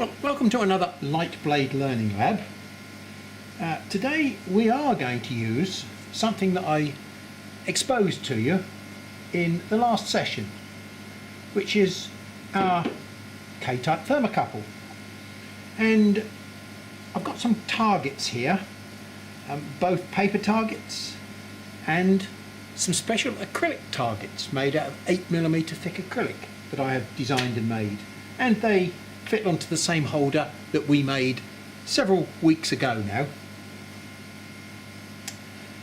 Well, welcome to another Lightblade Learning Lab. Today we are going to use something that I exposed to you in the last session, which is our K-type thermocouple. And I've got some targets here, both paper targets and some special acrylic targets made out of 8mm thick acrylic that I have designed and made, and they fit onto the same holder that we made several weeks ago now.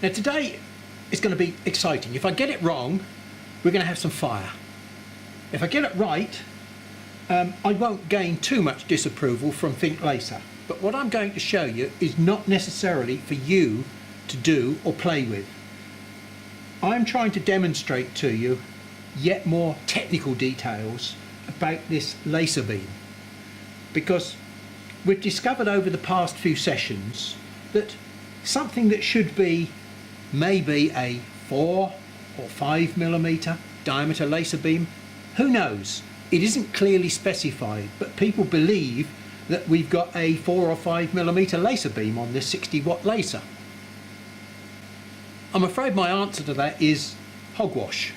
Now today is going to be exciting. If I get it wrong, we're going to have some fire. If I get it right, I won't gain too much disapproval from Thinklaser. But what I'm going to show you is not necessarily for you to do or play with. I'm trying to demonstrate to you yet more technical details about this laser beam, because we've discovered over the past few sessions that something that should be maybe a 4 or 5mm diameter laser beam, who knows, it isn't clearly specified, but people believe that we've got a 4 or 5mm laser beam on this 60-watt laser. I'm afraid my answer to that is hogwash.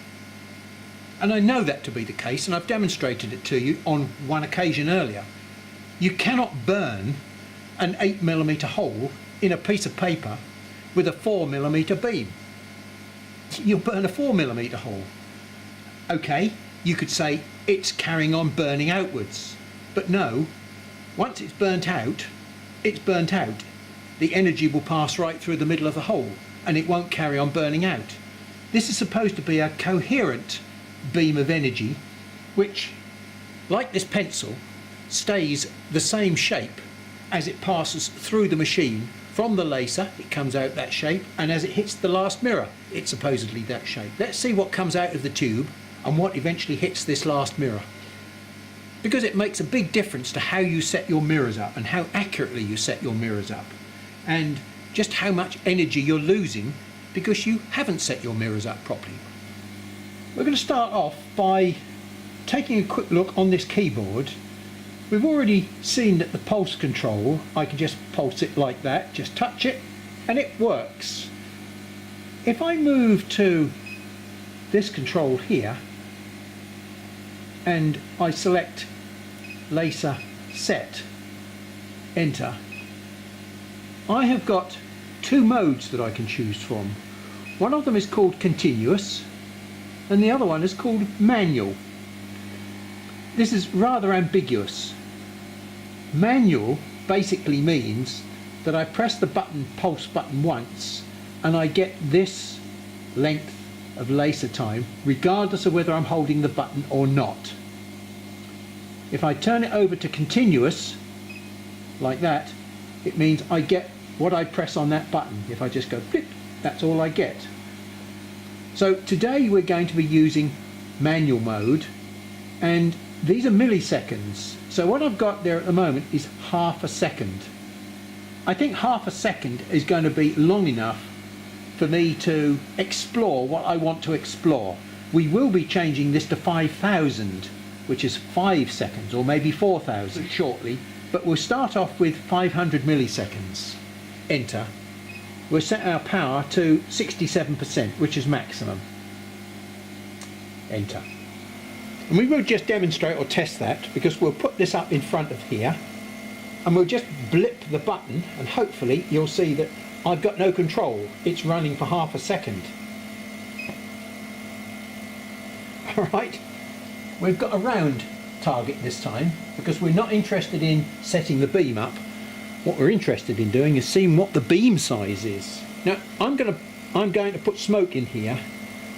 And I know that to be the case, and I've demonstrated it to you on one occasion earlier. You cannot burn an 8mm hole in a piece of paper with a 4mm beam. You'll burn a 4mm hole. Okay, you could say it's carrying on burning outwards, but no, once it's burnt out, it's burnt out. The energy will pass right through the middle of the hole and it won't carry on burning out. This is supposed to be a coherent beam of energy which, like this pencil, stays the same shape as it passes through the machine. From the laser it comes out that shape, and as it hits the last mirror it's supposedly that shape. Let's see what comes out of the tube and what eventually hits this last mirror, because it makes a big difference to how you set your mirrors up and how accurately you set your mirrors up, and just how much energy you're losing because you haven't set your mirrors up properly. We're going to start off by taking a quick look on this keyboard. We've already seen that the pulse control, I can just pulse it like that, just touch it, and it works. If I move to this control here and I select laser set, enter, I have got two modes that I can choose from. One of them is called continuous and the other one is called manual. This is rather ambiguous. Manual basically means that I press the button, pulse button, once and I get this length of laser time regardless of whether I'm holding the button or not. If I turn it over to continuous like that, it means I get what I press on that button. If I just go flip, that's all I get. So today we're going to be using manual mode, and these are milliseconds. So what I've got there at the moment is half a second. I think half a second is going to be long enough for me to explore what I want to explore. We will be changing this to 5,000, which is 5 seconds, or maybe 4,000 shortly, but we'll start off with 500 milliseconds. Enter. We'll set our power to 67%, which is maximum. Enter. And we will just demonstrate or test that, because we'll put this up in front of here and we'll just blip the button and hopefully you'll see that I've got no control. It's running for half a second. Alright, we've got a round target this time because we're not interested in setting the beam up. What we're interested in doing is seeing what the beam size is. Now I'm going to put smoke in here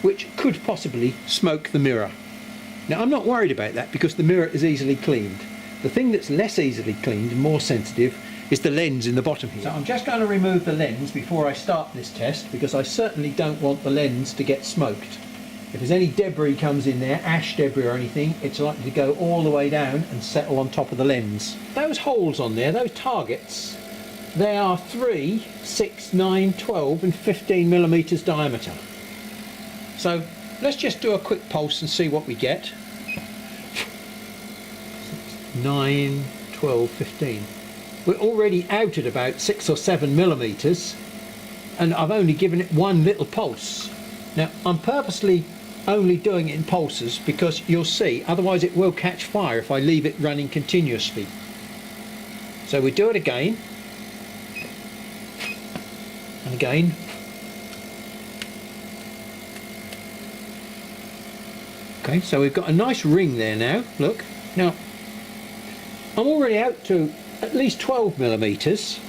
which could possibly smoke the mirror. Now I'm not worried about that because the mirror is easily cleaned. The thing that's less easily cleaned and more sensitive is the lens in the bottom here. So I'm just going to remove the lens before I start this test, because I certainly don't want the lens to get smoked. If there's any debris comes in there, ash debris or anything, it's likely to go all the way down and settle on top of the lens. Those holes on there, those targets, they are 3, 6, 9, 12 and 15mm diameter. So let's just do a quick pulse and see what we get. 9, 12, 15. We're already out at about 6 or 7 millimeters, and I've only given it one little pulse. Now I'm purposely only doing it in pulses because you'll see otherwise it will catch fire if I leave it running continuously. So we do it again and again. Okay, so we've got a nice ring there now, look. Now I'm already out to at least 12 millimeters,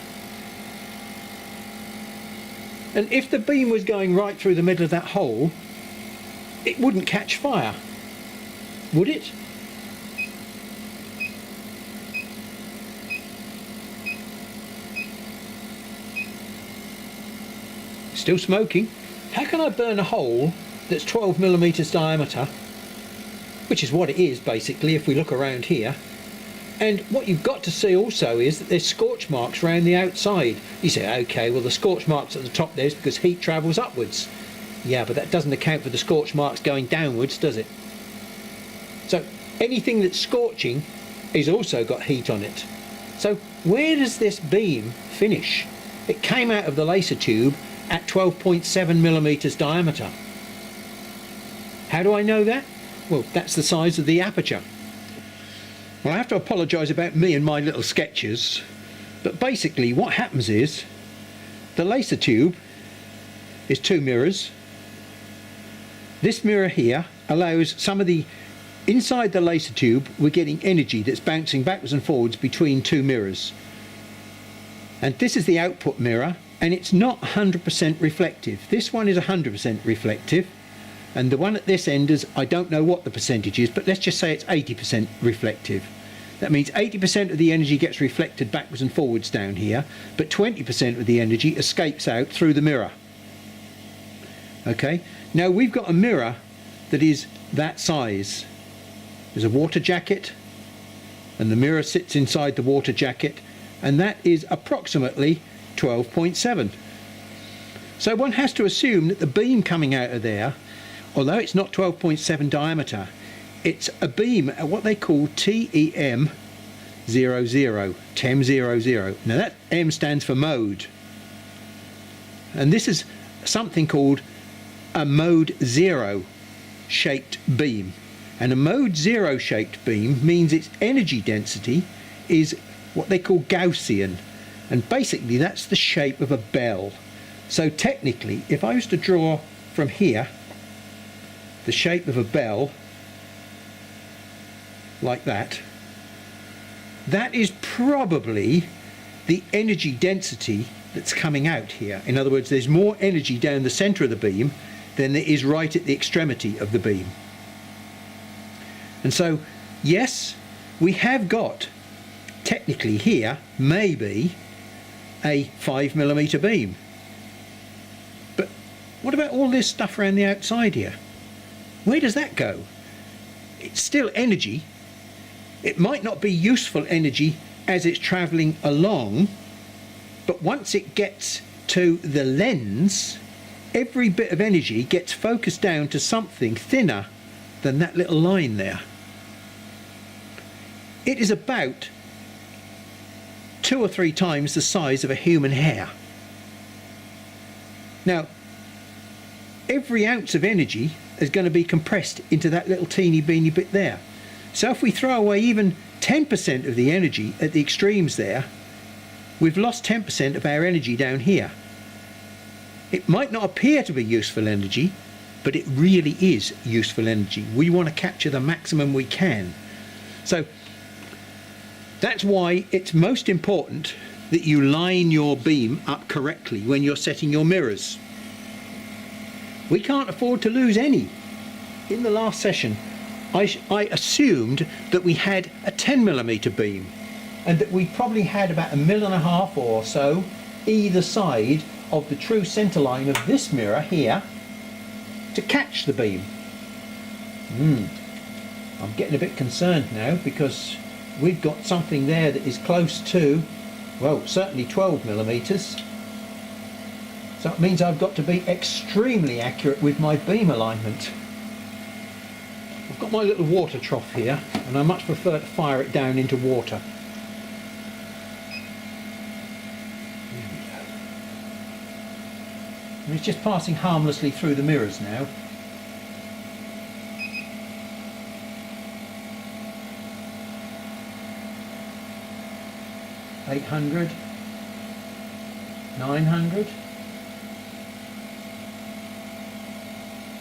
and if the beam was going right through the middle of that hole, it wouldn't catch fire, would it? Still smoking. How can I burn a hole that's 12 millimeters diameter, which is what it is basically if we look around here? And what you've got to see also is that there's scorch marks around the outside. You say, okay, well the scorch marks at the top there is because heat travels upwards. Yeah, but that doesn't account for the scorch marks going downwards, does it? So anything that's scorching has also got heat on it. So where does this beam finish? It came out of the laser tube at 12.7 millimeters diameter. How do I know that? Well, that's the size of the aperture. Well, I have to apologise about me and my little sketches, but basically what happens is the laser tube is two mirrors. This mirror here allows some of the inside the laser tube, we're getting energy that's bouncing backwards and forwards between two mirrors, and this is the output mirror, and it's not 100% reflective. This one is 100% reflective, and the one at this end is, I don't know what the percentage is, but let's just say it's 80% reflective. That means 80% of the energy gets reflected backwards and forwards down here, but 20% of the energy escapes out through the mirror. Okay, now we've got a mirror that is that size. There's a water jacket, and the mirror sits inside the water jacket, and that is approximately 12.7. So one has to assume that the beam coming out of there, although it's not 12.7 diameter, it's a beam at what they call TEM 00, TEM 00. Now that M stands for mode, and this is something called a mode 0 shaped beam. And a mode 0 shaped beam means its energy density is what they call Gaussian, and basically that's the shape of a bell. So technically, if I was to draw from here the shape of a bell like that, that is probably the energy density that's coming out here. In other words, there's more energy down the center of the beam than there is right at the extremity of the beam. And so yes, we have got technically here maybe a 5mm beam, but what about all this stuff around the outside here? Where does that go? It's still energy. It might not be useful energy as it's travelling along, but once it gets to the lens, every bit of energy gets focused down to something thinner than that little line there. It is about 2 or 3 times the size of a human hair. Now, every ounce of energy is going to be compressed into that little teeny beeny bit there. So if we throw away even 10% of the energy at the extremes there, we've lost 10% of our energy down here. It might not appear to be useful energy, but it really is useful energy. We want to capture the maximum we can. So that's why it's most important that you line your beam up correctly when you're setting your mirrors. We can't afford to lose any. In the last session, I assumed that we had a 10mm beam, and that we probably had about 1.5 mm or so either side of the true centre line of this mirror here to catch the beam. I'm getting a bit concerned now, because we've got something there that is close to, well, certainly 12mm. So it means I've got to be extremely accurate with my beam alignment. I've got my little water trough here, and I much prefer to fire it down into water. And it's just passing harmlessly through the mirrors now. $800, $900,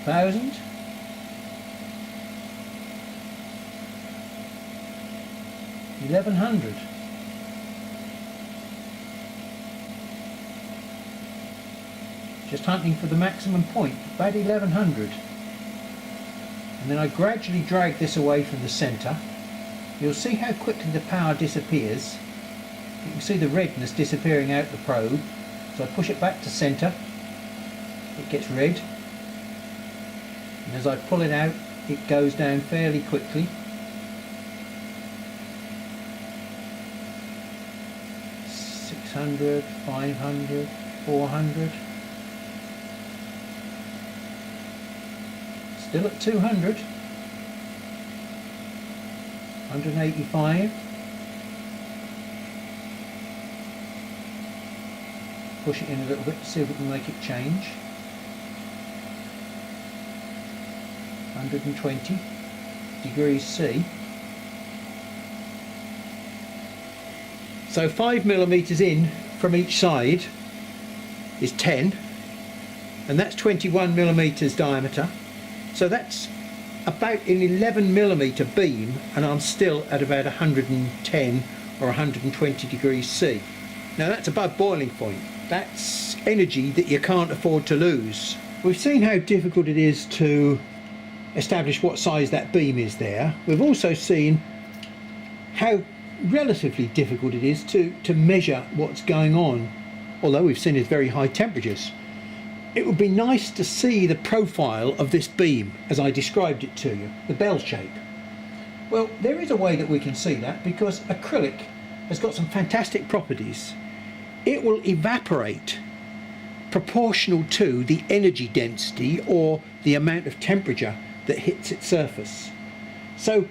$1,000, $1,100. Just hunting for the maximum point, about 1100. And then I gradually drag this away from the centre. You'll see how quickly the power disappears. You can see the redness disappearing out the probe. So I push it back to centre, it gets red. And as I pull it out, it goes down fairly quickly. $600, $500, $400. Still at 200, 185, push it in a little bit to see if we can make it change, 120 degrees C. So 5mm in from each side is 10, and that's 21mm diameter. So that's about an 11mm beam, and I'm still at about 110 or 120 degrees C. Now that's above boiling point. That's energy that you can't afford to lose. We've seen how difficult it is to establish what size that beam is there. We've also seen how relatively difficult it is to measure what's going on, although we've seen it's very high temperatures. It would be nice to see the profile of this beam as I described it to you, the bell shape. Well, there is a way that we can see that, because acrylic has got some fantastic properties. It will evaporate proportional to the energy density or the amount of temperature that hits its surface. So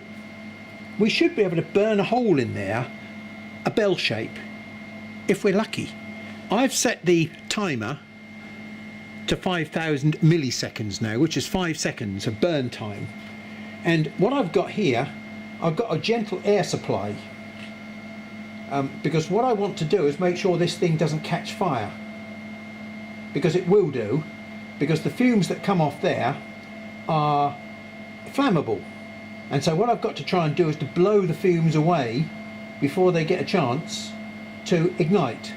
we should be able to burn a hole in there, a bell shape, if we're lucky. I've set the timer to 5,000 milliseconds now, which is 5 seconds of burn time. And what I've got here, I've got a gentle air supply, because what I want to do is make sure this thing doesn't catch fire, because it will do, because the fumes that come off there are flammable. And so what I've got to try and do is to blow the fumes away before they get a chance to ignite.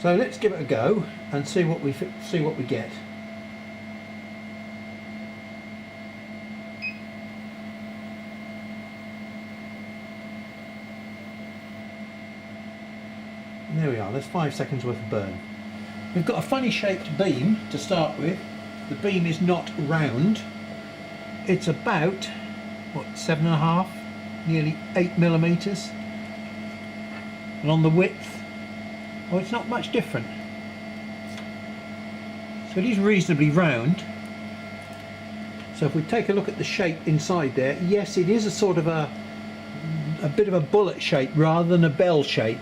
So let's give it a go and see what we get. And there we are, there's 5 seconds worth of burn. We've got a funny shaped beam to start with. The beam is not round. It's about, what, 7.5, nearly 8mm. And on the width, well, it's not much different. So it is reasonably round. So if we take a look at the shape inside there, yes, it is a sort of a bit of a bullet shape rather than a bell shape.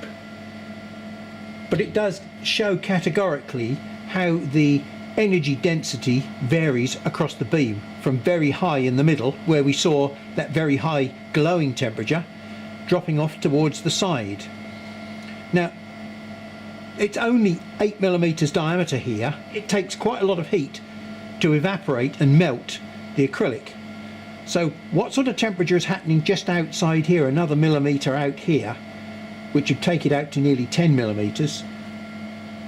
But it does show categorically how the energy density varies across the beam, from very high in the middle, where we saw that very high glowing temperature, dropping off towards the side. Now, it's only 8mm diameter here. It takes quite a lot of heat to evaporate and melt the acrylic. So what sort of temperature is happening just outside here, another millimetre out here, which would take it out to nearly 10mm?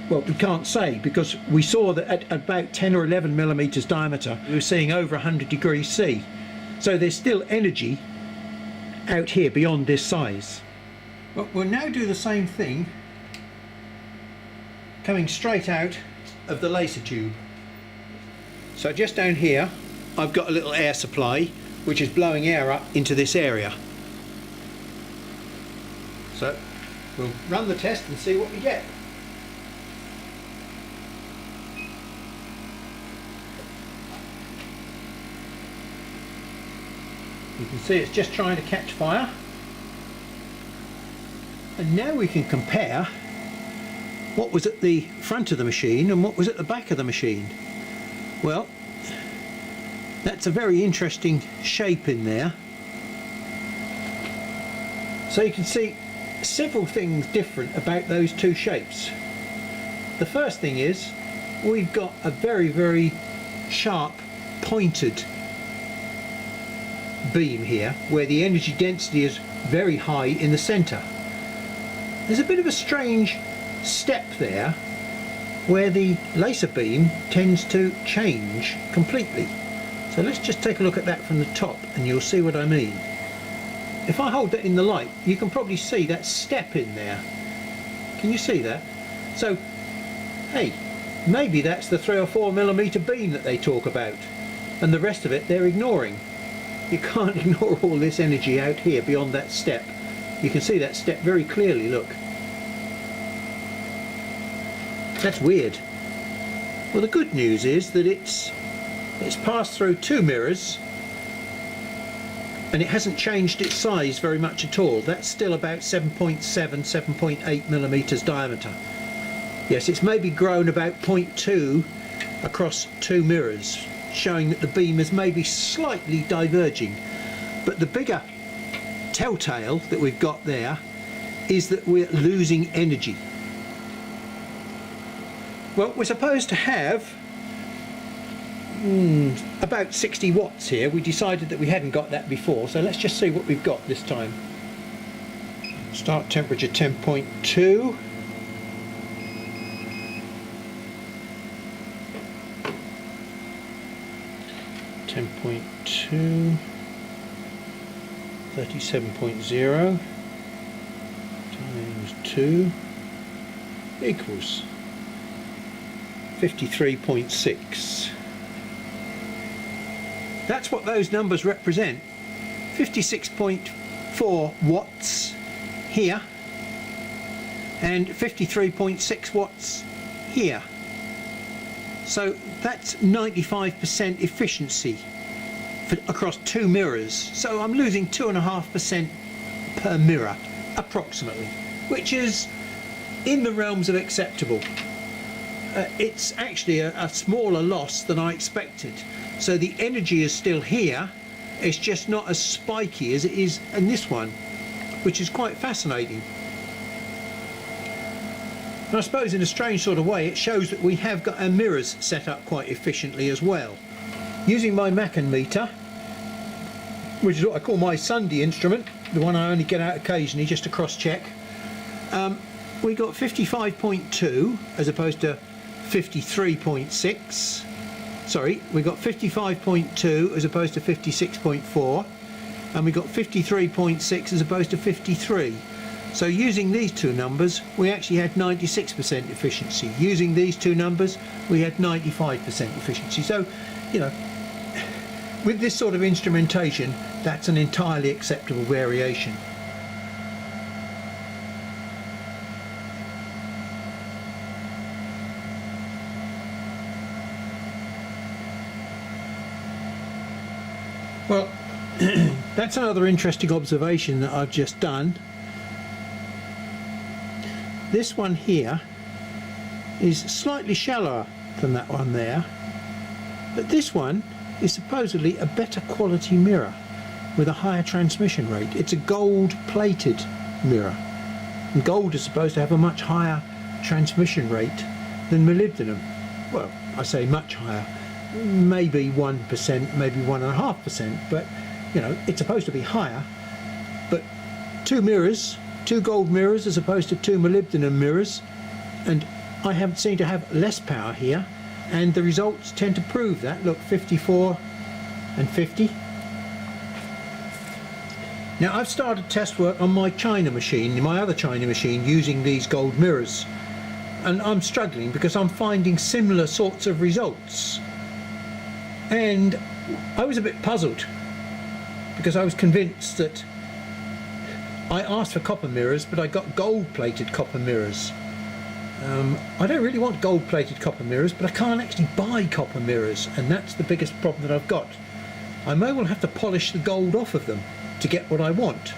Well, we can't say, because we saw that at about 10 or 11mm diameter, we were seeing over 100 degrees C. So there's still energy out here beyond this size. But we'll now do the same thing coming straight out of the laser tube. So just down here I've got a little air supply which is blowing air up into this area. So we'll run the test and see what we get. You can see it's just trying to catch fire. And now we can compare what was at the front of the machine and what was at the back of the machine. Well, that's a very interesting shape in there. So you can see several things different about those two shapes. The first thing is we've got a very, very sharp pointed beam here where the energy density is very high in the center. There's a bit of a strange step there where the laser beam tends to change completely. So let's just take a look at that from the top and you'll see what I mean. If I hold that in the light, you can probably see that step in there. Can you see that? So, hey, maybe that's the 3 or 4 millimeter beam that they talk about, and the rest of it they're ignoring. You can't ignore all this energy out here beyond that step. You can see that step very clearly, look. That's weird. Well, the good news is that it's passed through 2 mirrors and it hasn't changed its size very much at all. That's still about 7.7, 7.8 millimeters diameter. Yes, it's maybe grown about 0.2 across 2 mirrors, showing that the beam is maybe slightly diverging. But the bigger telltale that we've got there is that we're losing energy. Well, we're supposed to have about 60 watts here. We decided that we hadn't got that before, so let's just see what we've got this time. Start temperature 10.2. .2, 37.0 times 2 equals 53.6. That's what those numbers represent. 56.4 watts here and 53.6 watts here. So that's 95% efficiency across 2 mirrors. So I'm losing 2.5% per mirror, approximately, which is in the realms of acceptable. It's actually a smaller loss than I expected. So the energy is still here, it's just not as spiky as it is in this one, which is quite fascinating. And I suppose in a strange sort of way it shows that we have got our mirrors set up quite efficiently as well. Using my Macon meter, which is what I call my Sunday instrument, the one I only get out occasionally just to cross check, we got 55.2 as opposed to 53.6. Sorry, we got 55.2 as opposed to 56.4, and we got 53.6 as opposed to 53. So using these two numbers we actually had 96% efficiency. Using these two numbers we had 95% efficiency. So, you know, with this sort of instrumentation that's an entirely acceptable variation. Well, that's another interesting observation that I've just done. This one here is slightly shallower than that one there, but this one is supposedly a better quality mirror with a higher transmission rate. It's a gold plated mirror, and gold is supposed to have a much higher transmission rate than molybdenum. Well, I say much higher, maybe 1%, maybe 1.5%, but you know, it's supposed to be higher. But 2 mirrors, 2 gold mirrors as opposed to 2 molybdenum mirrors, and I haven't seemed to have less power here, and the results tend to prove that. Look, 54 and 50. Now I've started test work on my China machine, my other China machine, using these gold mirrors, and I'm struggling because I'm finding similar sorts of results. And I was a bit puzzled because I was convinced that I asked for copper mirrors, but I got gold-plated copper mirrors. I don't really want gold-plated copper mirrors, but I can't actually buy copper mirrors, and that's the biggest problem that I've got. I may well have to polish the gold off of them to get what I want,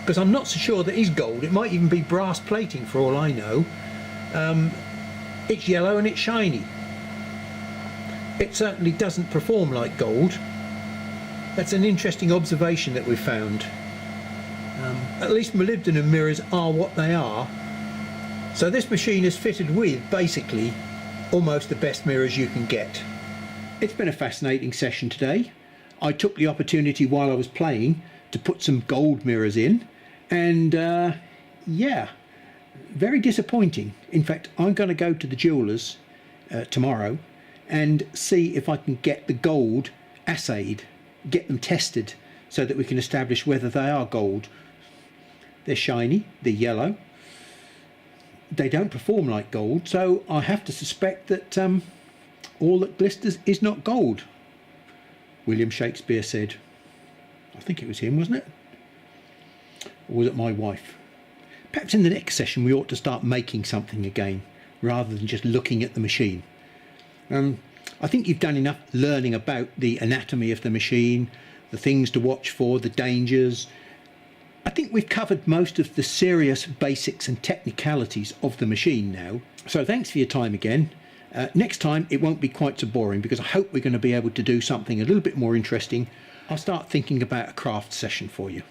because I'm not so sure that it is gold. It might even be brass plating for all I know. It's yellow and it's shiny. It certainly doesn't perform like gold. That's an interesting observation that we've found. At least molybdenum mirrors are what they are. So this machine is fitted with basically almost the best mirrors you can get. It's been a fascinating session today. I took the opportunity while I was playing to put some gold mirrors in, and yeah, very disappointing. In fact, I'm going to go to the jeweller's tomorrow and see if I can get the gold assayed, get them tested so that we can establish whether they are gold. They're shiny, they're yellow, they don't perform like gold, so I have to suspect that all that glisters is not gold. William Shakespeare said. I think it was him, wasn't it? Or was it my wife? Perhaps in the next session we ought to start making something again rather than just looking at the machine. I think you've done enough learning about the anatomy of the machine, the things to watch for, the dangers. I think we've covered most of the serious basics and technicalities of the machine now. So thanks for your time again. Next time it won't be quite so boring, because I hope we're going to be able to do something a little bit more interesting. I'll start thinking about a craft session for you.